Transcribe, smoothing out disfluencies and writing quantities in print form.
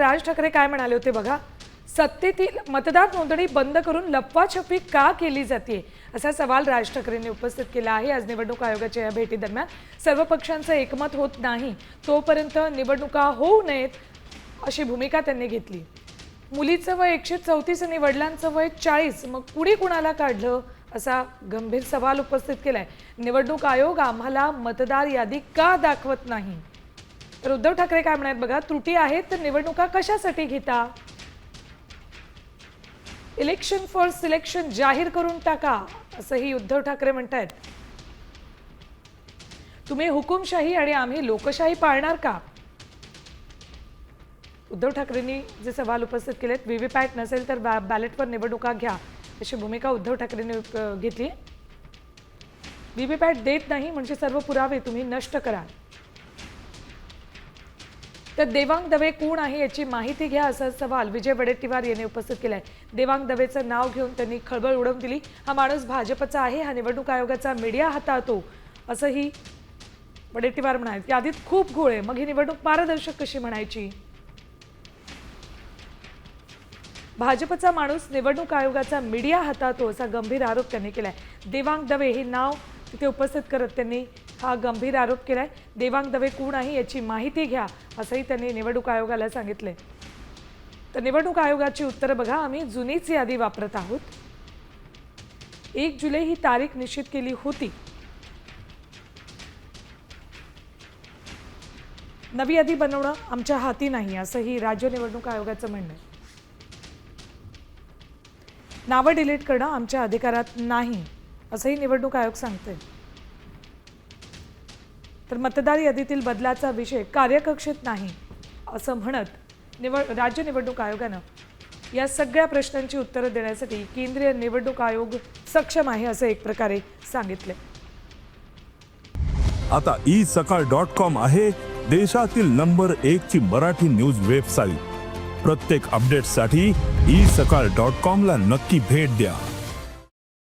राज ठाकरे काय म्हणाले होते बघा. सत्तेतील मतदार नोंदणी बंद करून लपवाछपवी का केली जाते असा सवाल राज ठाकरेंनी उपस्थित केला आहे. आज निवडणूक आयोगाच्या या भेटीदरम्यान सर्व पक्षांचं एकमत होत नाही तोपर्यंत निवडणुका होऊ नयेत अशी भूमिका त्यांनी घेतली. मुलीचं वय 134 आणि वडिलांचं वय 40, मग कुणी कुणाला काढलं असा गंभीर सवाल उपस्थित केलाय. निवडणूक आयोग आम्हाला मतदार यादी का दाखवत नाही. तर उद्धव ठाकरे काय म्हणाले बघा. त्रुटी आहेत तर निवडणुका कशासाठी घेता. इलेक्शन फॉर सिलेक्शन जाहीर करून टाका असंही उद्धव ठाकरे म्हणतायत. तुम्ही हुकुमशाही आणि आम्ही लोकशाही पाळणार का. उद्धव ठाकरेंनी जे सवाल उपस्थित केलेत. व्हीव्हीपॅट नसेल तर बॅलेटवर निवडणुका घ्या अशी भूमिका उद्धव ठाकरेंनी घेतली. व्हीव्हीपॅट देत नाही म्हणजे सर्व पुरावे तुम्ही नष्ट करा. तर देवांग दवे कोण आहे याची माहिती घ्या असा सवाल विजय वडेट्टीवार यांनी उपस्थित केलाय. देवांग दवेचं नाव घेऊन त्यांनी खळबळ उडवून दिली. हा माणूस भाजपचा आहे, हा निवडणूक आयोगाचा मीडिया हाताळतो असंही वडेट्टीवार म्हणाले. यादीत खूप घोळ आहे, मग ही निवडणूक पारदर्शक कशी म्हणायची. भाजपचा माणूस निवडणूक आयोगाचा मीडिया हाताळतो असा गंभीर आरोप त्यांनी केलाय. देवांग दवे हे नाव तिथे उपस्थित करत त्यांनी हा गंभीर आरोप केलाय. देवांग दवे कोण आहे याची माहिती घ्या असंही त्यांनी निवडणूक आयोगाला सांगितलंय. तर निवडणूक आयोगाची उत्तरं बघा. आम्ही जुनीच यादी वापरत आहोत. 1 जुलै ही तारीख निश्चित केली होती. नवी यादी बनवणं आमच्या हाती नाही असंही राज्य निवडणूक आयोगाचं म्हणणं आहे. नावं डिलीट करणं आमच्या अधिकारात नाही असंही निवडणूक आयोग सांगते. तर मतदार यादीतील बदलाचा विषय कार्यकक्षेत नाही असं म्हणत राज्य निवडणूक आयोगानं या सगळ्या प्रश्नांची उत्तरं देण्यासाठी केंद्रीय निवडणूक आयोग सक्षम आहे असं एक प्रकारे सांगितले. आता isakal.com आहे देशातील नंबर 1 ची मराठी न्यूज वेबसाईट. प्रत्येक अपडेटसाठी isakal.com ला नक्की भेट द्या.